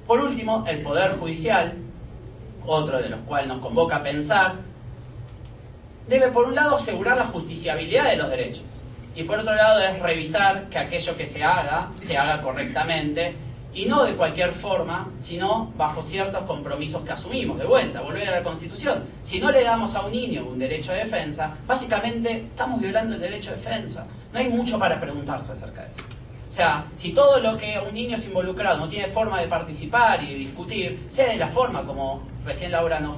Por último, el Poder Judicial, otro de los cuales nos convoca a pensar, debe por un lado asegurar la justiciabilidad de los derechos y por otro lado es revisar que aquello que se haga correctamente y no de cualquier forma, sino bajo ciertos compromisos que asumimos. De vuelta, volver a la Constitución. Si no le damos a un niño un derecho de defensa, básicamente estamos violando el derecho de defensa. No hay mucho para preguntarse acerca de eso. O sea, si todo lo que un niño es involucrado no tiene forma de participar y de discutir, sea de la forma como recién Laura nos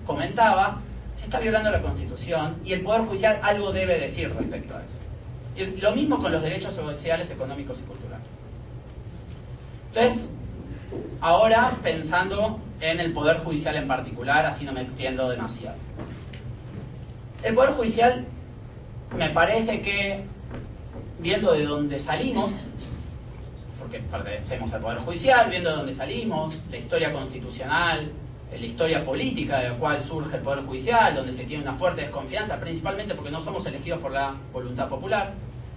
comentaba, se está violando la Constitución y el Poder Judicial algo debe decir respecto a eso. Y lo mismo con los derechos sociales, económicos y culturales. Entonces, ahora pensando en el Poder Judicial en particular, así no me extiendo demasiado. El Poder Judicial me parece que, viendo de dónde salimos, porque pertenecemos al Poder Judicial, viendo de dónde salimos, la historia constitucional, la historia política de la cual surge el Poder Judicial, donde se tiene una fuerte desconfianza, principalmente porque no somos elegidos por la voluntad popular,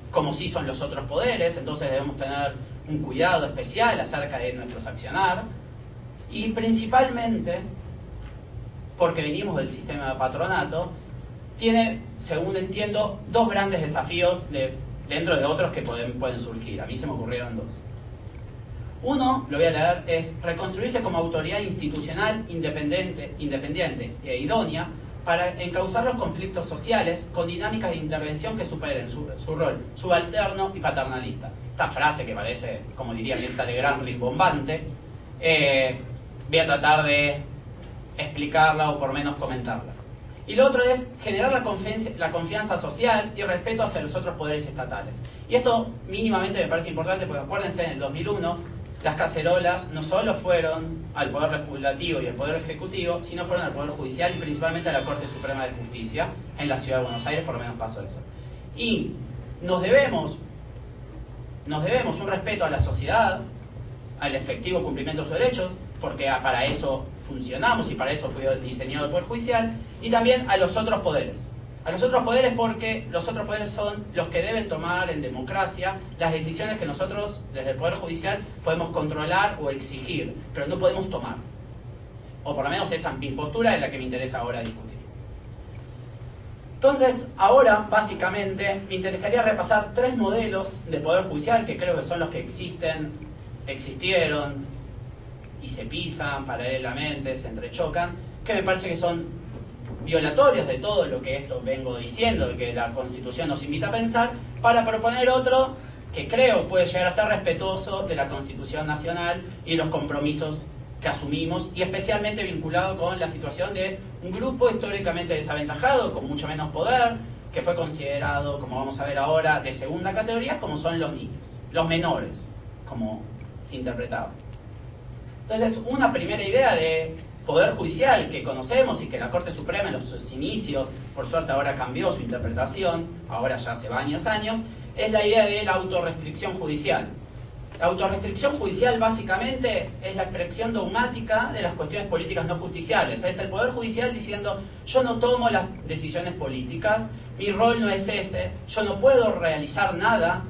como sí son los otros poderes, entonces debemos tener un cuidado especial acerca de nuestros accionar, y principalmente porque venimos del sistema de patronato, tiene, según entiendo, dos grandes desafíos dentro de otros que pueden surgir. A mí se me ocurrieron dos. Uno, lo voy a leer, es reconstruirse como autoridad institucional independiente e idónea para encauzar los conflictos sociales con dinámicas de intervención que superen su rol subalterno y paternalista. Esta frase que parece, como diría Mirta Legrand, rimbombante, voy a tratar de explicarla o por menos comentarla. Y lo otro es generar la confianza social y respeto hacia los otros poderes estatales. Y esto mínimamente me parece importante porque acuérdense, en el 2001 las cacerolas no solo fueron al Poder Legislativo y al Poder Ejecutivo, sino fueron al Poder Judicial y principalmente a la Corte Suprema de Justicia en la Ciudad de Buenos Aires, por lo menos pasó eso. Y nos debemos un respeto a la sociedad, al efectivo cumplimiento de sus derechos, porque para eso funcionamos y para eso fue diseñado el Poder Judicial, y también a los otros poderes. A los otros poderes porque los otros poderes son los que deben tomar en democracia las decisiones que nosotros, desde el Poder Judicial, podemos controlar o exigir, pero no podemos tomar. O por lo menos esa mi postura es la que me interesa ahora discutir. Entonces, ahora, básicamente, me interesaría repasar tres modelos de Poder Judicial que creo que son los que existieron y se pisan paralelamente, se entrechocan, que me parece que son violatorios de todo lo que esto vengo diciendo, de que la Constitución nos invita a pensar, para proponer otro que creo puede llegar a ser respetuoso de la Constitución Nacional y los compromisos que asumimos, y especialmente vinculado con la situación de un grupo históricamente desaventajado, con mucho menos poder, que fue considerado, como vamos a ver ahora, de segunda categoría, como son los niños, los menores, como se interpretaba. Entonces, una primera idea de Poder Judicial que conocemos y que la Corte Suprema en sus inicios, por suerte ahora cambió su interpretación, ahora ya hace varios años, es la idea de la autorrestricción judicial. La autorrestricción judicial básicamente es la expresión dogmática de las cuestiones políticas no justiciales. Es el Poder Judicial diciendo: yo no tomo las decisiones políticas, mi rol no es ese, yo no puedo realizar nada,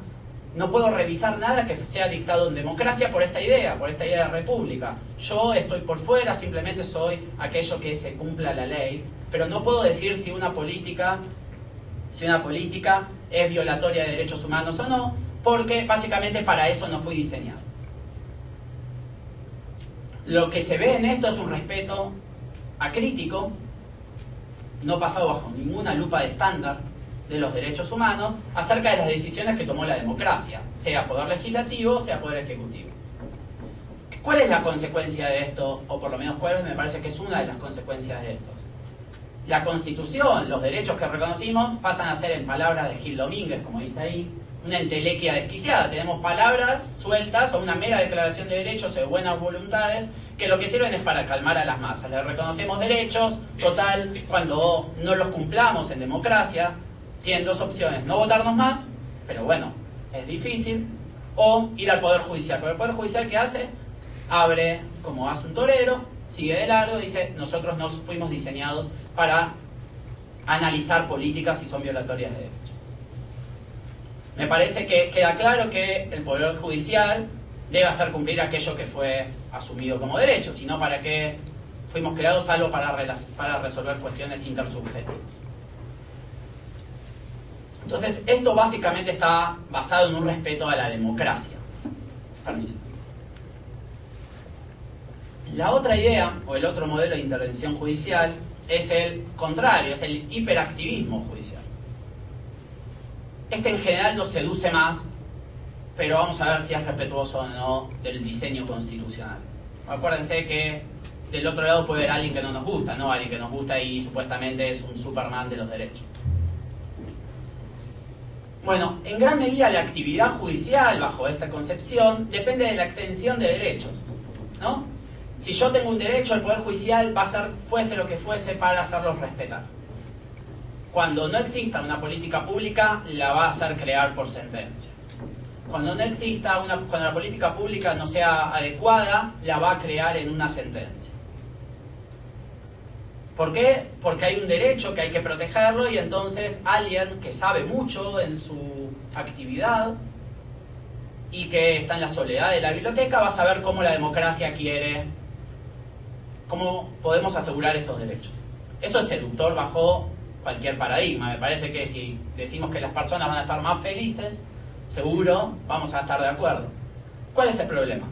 no puedo revisar nada que sea dictado en democracia por esta idea de república. Yo estoy por fuera, simplemente soy aquello que se cumpla la ley, pero no puedo decir si una política es violatoria de derechos humanos o no, porque básicamente para eso no fui diseñado. Lo que se ve en esto es un respeto acrítico, no pasado bajo ninguna lupa de estándar, de los derechos humanos acerca de las decisiones que tomó la democracia, sea Poder Legislativo, sea Poder Ejecutivo. ¿Cuál es la consecuencia de esto? O por lo menos cuál me parece que es una de las consecuencias de esto. La Constitución, los derechos que reconocimos, pasan a ser, en palabras de Gil Domínguez, como dice ahí, una entelequia desquiciada. Tenemos palabras sueltas o una mera declaración de derechos o de buenas voluntades que lo que sirven es para calmar a las masas. Les reconocemos derechos, total, cuando no los cumplamos en democracia, tienen dos opciones: no votarnos más, pero bueno, es difícil, o ir al Poder Judicial. Pero el Poder Judicial, ¿qué hace? Abre como hace un torero, sigue de largo, dice: nosotros no fuimos diseñados para analizar políticas si son violatorias de derechos. Me parece que queda claro que el Poder Judicial debe hacer cumplir aquello que fue asumido como derecho, sino para qué fuimos creados, salvo para resolver cuestiones intersubjetivas. Entonces, esto básicamente está basado en un respeto a la democracia. Permiso. La otra idea, o el otro modelo de intervención judicial, es el contrario, es el hiperactivismo judicial. Este en general nos seduce más, pero vamos a ver si es respetuoso o no del diseño constitucional. Acuérdense que del otro lado puede haber alguien que no nos gusta, ¿no? Alguien que nos gusta y supuestamente es un Superman de los derechos. Bueno, en gran medida la actividad judicial, bajo esta concepción, depende de la extensión de derechos, ¿no? Si yo tengo un derecho, el Poder Judicial va a hacer, fuese lo que fuese, para hacerlos respetar. Cuando no exista una política pública, la va a hacer crear por sentencia. Cuando no exista cuando la política pública no sea adecuada, la va a crear en una sentencia. ¿Por qué? Porque hay un derecho que hay que protegerlo y entonces alguien que sabe mucho en su actividad y que está en la soledad de la biblioteca va a saber cómo la democracia quiere, cómo podemos asegurar esos derechos. Eso es seductor bajo cualquier paradigma. Me parece que si decimos que las personas van a estar más felices, seguro vamos a estar de acuerdo. ¿Cuál es el problema?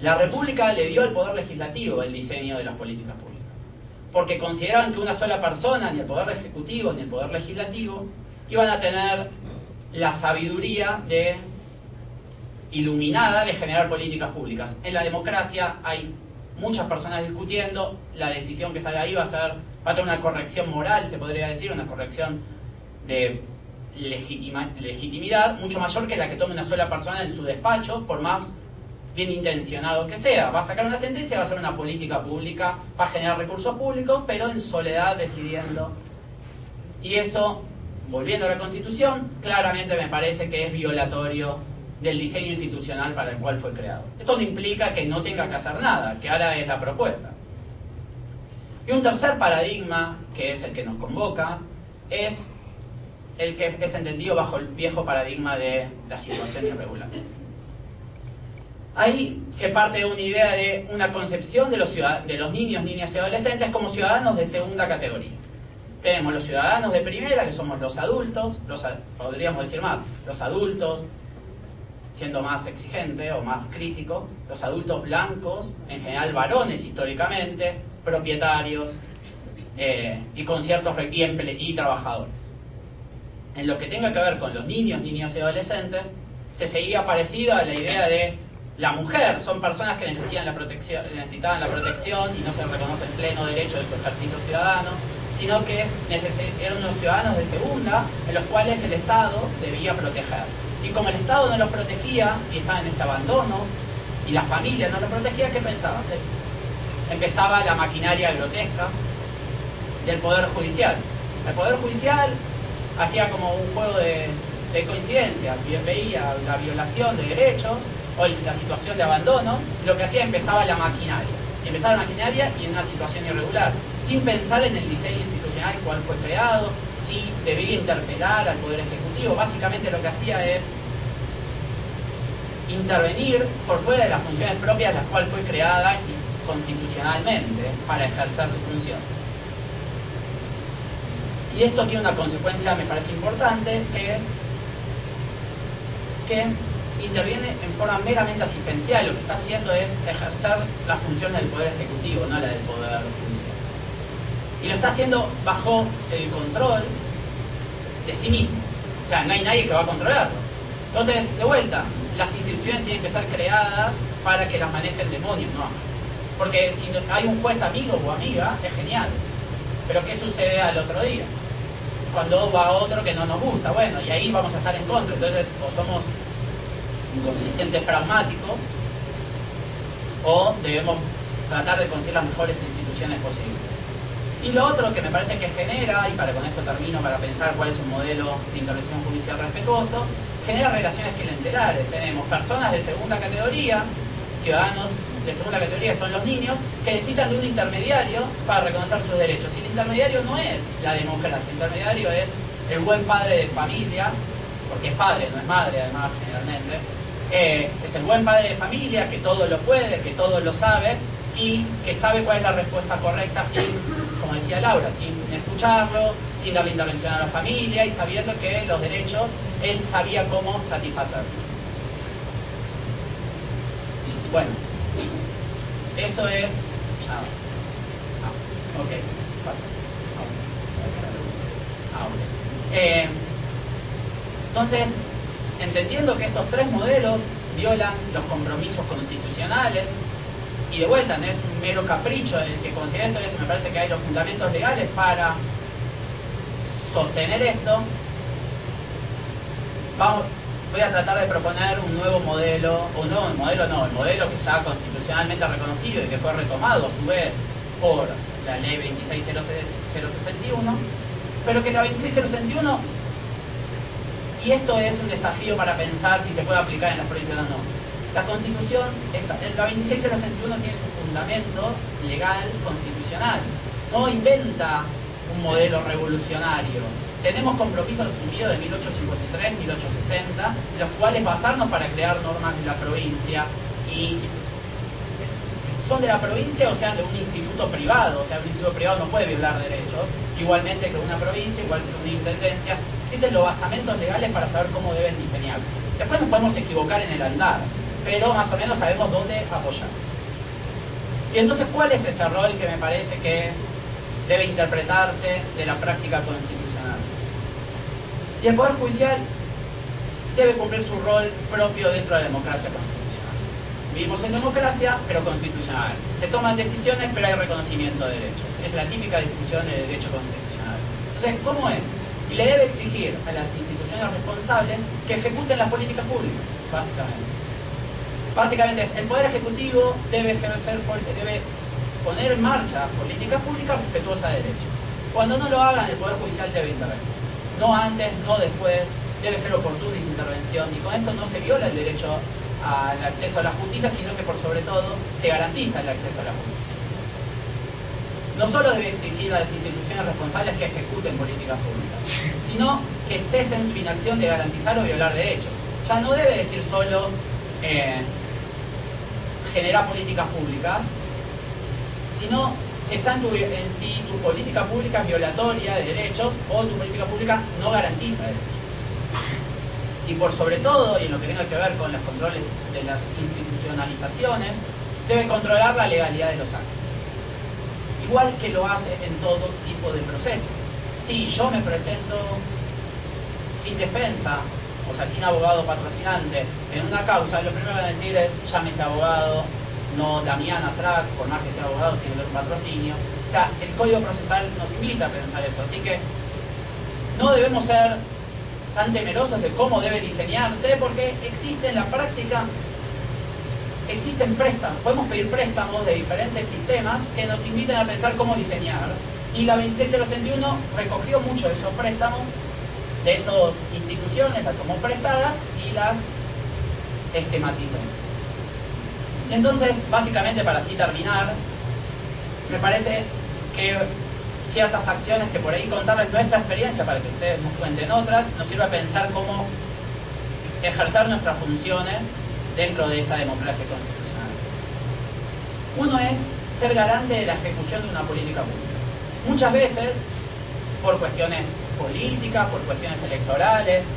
La República le dio al Poder Legislativo el diseño de las políticas públicas, porque consideraban que una sola persona, ni el Poder Ejecutivo ni el Poder Legislativo, iban a tener la sabiduría iluminada de generar políticas públicas. En la democracia hay muchas personas discutiendo, la decisión que sale ahí va a tener una corrección moral, se podría decir, una corrección de legitimidad mucho mayor que la que tome una sola persona en su despacho, por más bien intencionado que sea. Va a sacar una sentencia, va a hacer una política pública, va a generar recursos públicos, pero en soledad decidiendo. Y eso, volviendo a la Constitución, claramente me parece que es violatorio del diseño institucional para el cual fue creado. Esto no implica que no tenga que hacer nada, que ahora es la propuesta. Y un tercer paradigma, que es el que nos convoca, es el que es entendido bajo el viejo paradigma de la situación irregular. Ahí se parte de una idea de una concepción de los niños, niñas y adolescentes como ciudadanos de segunda categoría. Tenemos los ciudadanos de primera, que somos los adultos, podríamos decir más, los adultos, siendo más exigente o más crítico, los adultos blancos, en general varones históricamente, propietarios y con ciertos y trabajadores. En lo que tenga que ver con los niños, niñas y adolescentes, se seguía parecido a la idea de la mujer. Son personas que necesitaban la protección y no se reconoce el pleno derecho de su ejercicio ciudadano, sino que eran unos ciudadanos de segunda en los cuales el Estado debía proteger. Y como el Estado no los protegía y estaban en este abandono y la familia no los protegía, ¿qué pensabas? Empezaba la maquinaria grotesca del Poder Judicial. El Poder Judicial hacía como un juego de coincidencias, veía la violación de derechos o la situación de abandono, lo que hacía empezaba la maquinaria. Y empezaba la maquinaria y en una situación irregular, sin pensar en el diseño institucional cuál fue creado, si debía interpelar al Poder Ejecutivo. Básicamente lo que hacía es intervenir por fuera de las funciones propias las cuales fue creada constitucionalmente para ejercer su función. Y esto tiene una consecuencia, me parece importante, que es que interviene en forma meramente asistencial. Lo que está haciendo es ejercer la función del Poder Ejecutivo, no la del Poder Judicial. Y lo está haciendo bajo el control de sí mismo. O sea, no hay nadie que va a controlarlo. Entonces, de vuelta, las instituciones tienen que ser creadas para que las maneje el demonio, no. Porque si hay un juez amigo o amiga, es genial. Pero ¿qué sucede al otro día? Cuando va otro que no nos gusta, bueno, y ahí vamos a estar en contra. Entonces, o somos inconsistentes pragmáticos, o debemos tratar de conseguir las mejores instituciones posibles. Y lo otro que me parece que genera, y con esto termino para pensar cuál es un modelo de intervención judicial respetuoso, genera relaciones clientelares. Tenemos personas de segunda categoría, ciudadanos de segunda categoría son los niños, que necesitan de un intermediario para reconocer sus derechos. Y el intermediario no es la democracia, el intermediario es el buen padre de familia, porque es padre, no es madre además generalmente, Es el buen padre de familia que todo lo puede, que todo lo sabe y que sabe cuál es la respuesta correcta sin, como decía Laura, sin escucharlo, sin darle intervención a la familia y sabiendo que los derechos, él sabía cómo satisfacerlos. Bueno, eso es... ok. Entonces, entendiendo que estos tres modelos violan los compromisos constitucionales, y de vuelta no es un mero capricho el que considera esto, eso me parece que hay los fundamentos legales para sostener esto, voy a tratar de proponer un nuevo modelo, el modelo que está constitucionalmente reconocido y que fue retomado a su vez por la ley 26061, pero que la 26061, y esto es un desafío para pensar si se puede aplicar en las provincias o no. La Constitución, la 26061 tiene su fundamento legal constitucional. No inventa un modelo revolucionario. Tenemos compromisos asumidos de 1853, 1860, los cuales basarnos para crear normas de la provincia y son de la provincia o sean de un instituto privado, o sea, un instituto privado no puede violar derechos, igualmente que una provincia, igual que una intendencia, existen los basamentos legales para saber cómo deben diseñarse. Después nos podemos equivocar en el andar, pero más o menos sabemos dónde apoyar. Y entonces, ¿cuál es ese rol que me parece que debe interpretarse de la práctica constitucional? Y el Poder Judicial debe cumplir su rol propio dentro de la democracia constitucional. Vivimos en democracia, pero constitucional. Se toman decisiones, pero hay reconocimiento de derechos. Es la típica discusión del derecho constitucional. Entonces, ¿cómo es? Y le debe exigir a las instituciones responsables que ejecuten las políticas públicas, básicamente. Básicamente es, el Poder Ejecutivo debe poner en marcha políticas públicas respetuosas de derechos. Cuando no lo hagan, el Poder Judicial debe intervenir. No antes, no después, debe ser oportuna esa intervención. Y con esto no se viola el derecho al acceso a la justicia, sino que por sobre todo se garantiza el acceso a la justicia. No solo debe exigir a las instituciones responsables que ejecuten políticas públicas, sino que cesen su inacción de garantizar o violar derechos. Ya no debe decir solo generar políticas públicas, sino cesando en sí tu política pública es violatoria de derechos o tu política pública no garantiza derechos. Y por sobre todo, y en lo que tenga que ver con los controles de las institucionalizaciones, debe controlar la legalidad de los actos. Igual que lo hace en todo tipo de proceso. Si yo me presento sin defensa, o sea, sin abogado patrocinante, en una causa, lo primero que van a decir es, llámese abogado, no Damián Azrak, por más que sea abogado, tiene que tener un patrocinio. O sea, el Código Procesal nos invita a pensar eso, así que no debemos ser tan temerosos de cómo debe diseñarse, porque existe en la práctica, existen préstamos, podemos pedir préstamos de diferentes sistemas que nos inviten a pensar cómo diseñar, y la 26061 recogió mucho de esos préstamos, de esas instituciones, las tomó prestadas y las esquematizó. Entonces, básicamente, para así terminar, me parece que ciertas acciones que por ahí contarles nuestra experiencia para que ustedes nos cuenten otras, nos sirve a pensar cómo ejercer nuestras funciones dentro de esta democracia constitucional. Uno es ser garante de la ejecución de una política pública. Muchas veces, por cuestiones políticas, por cuestiones electorales,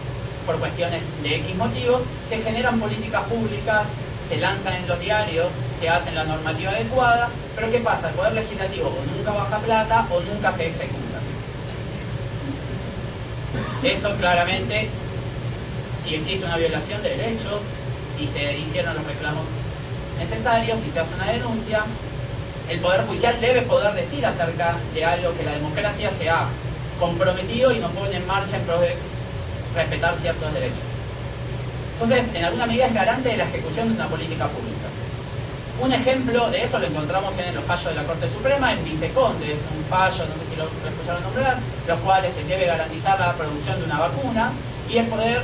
por cuestiones de X motivos, se generan políticas públicas, se lanzan en los diarios, se hacen la normativa adecuada, pero ¿qué pasa? El Poder Legislativo o nunca baja plata o nunca se ejecuta. Eso claramente, si existe una violación de derechos y se hicieron los reclamos necesarios y se hace una denuncia, el Poder Judicial debe poder decir acerca de algo que la democracia se ha comprometido y nos pone en marcha en pro de respetar ciertos derechos. Entonces, en alguna medida es garante de la ejecución de una política pública. Un ejemplo de eso lo encontramos en los fallos de la Corte Suprema, en Viceconde, es un fallo, no sé si lo escucharon nombrar, los cuales se debe garantizar la producción de una vacuna, y el Poder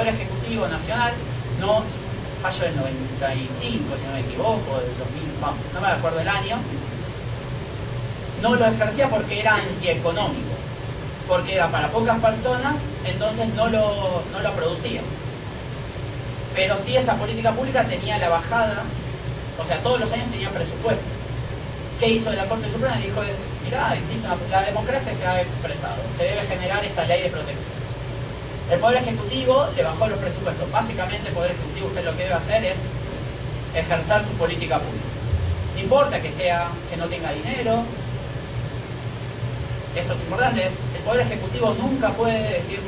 Ejecutivo Nacional, no, es un fallo del 95, si no me equivoco, del 2000, no me acuerdo el año, no lo ejercía porque era antieconómico, porque era para pocas personas, entonces no lo producía. pero sí esa política pública tenía la bajada, o sea, todos los años tenía presupuesto. ¿Qué hizo la Corte Suprema? Dijo mirá, la democracia se ha expresado, se debe generar esta ley de protección. El Poder Ejecutivo le bajó los presupuestos. Básicamente el Poder Ejecutivo, usted lo que debe hacer es ejercer su política pública. No importa que no tenga dinero. Esto es importante, el Poder Ejecutivo nunca puede decir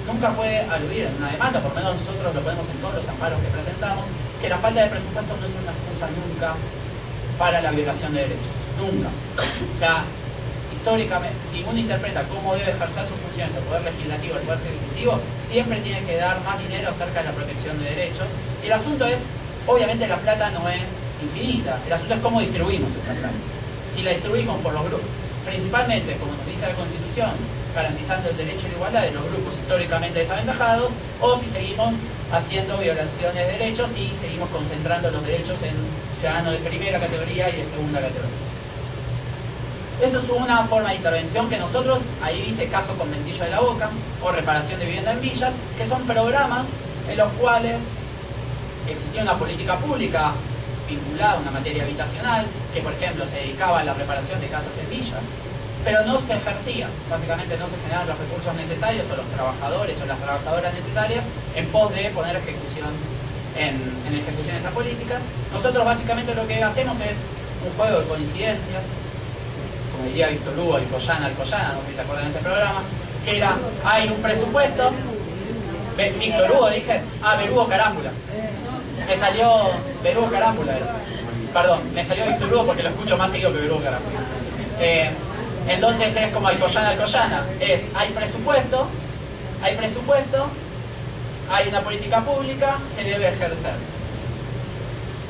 nunca puede aludir en una demanda, por lo menos nosotros lo ponemos en todos los amparos que presentamos, que la falta de presupuesto no es una excusa nunca para la violación de derechos. Nunca. O sea, históricamente, si uno interpreta cómo debe ejercer sus funciones el Poder Legislativo, el Poder Ejecutivo, siempre tiene que dar más dinero acerca de la protección de derechos. Y el asunto es, obviamente la plata no es infinita, el asunto es cómo distribuimos esa plata. Si la distribuimos por los grupos, principalmente, como nos dice la Constitución, garantizando el derecho a la igualdad de los grupos históricamente desaventajados, o si seguimos haciendo violaciones de derechos y seguimos concentrando los derechos en ciudadanos de primera categoría y de segunda categoría. Eso es una forma de intervención que nosotros, ahí dice caso Conventillo de la Boca, o reparación de vivienda en villas, que son programas en los cuales existía una política pública vinculada a una materia habitacional, que por ejemplo se dedicaba a la reparación de casas en villas, pero no se ejercía, básicamente no se generaban los recursos necesarios o los trabajadores o las trabajadoras necesarias en pos de poner ejecución en ejecución esa política. Nosotros básicamente lo que hacemos es un juego de coincidencias, como diría Víctor Hugo, Alcoyana, no sé si se acuerdan de ese programa, que era, hay un presupuesto, Víctor Hugo dije, Berugo Carámbula, me salió Berugo Carámbula, perdón, me salió Víctor Hugo porque lo escucho más seguido que Berugo Carámbula. Entonces es como Alcoyana, hay presupuesto, hay una política pública, se debe ejercer.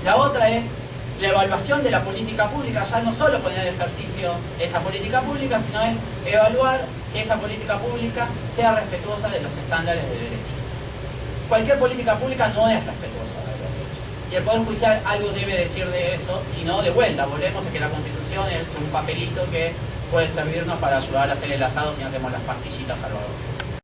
La otra es la evaluación de la política pública, ya no solo poner en ejercicio esa política pública, sino es evaluar que esa política pública sea respetuosa de los estándares de derechos. Cualquier política pública no es respetuosa de los derechos. Y el Poder Judicial algo debe decir de eso, si no, de vuelta, volvemos a que la Constitución es un papelito que puede servirnos para ayudar a hacer el asado si no hacemos las pastillitas salvadoras.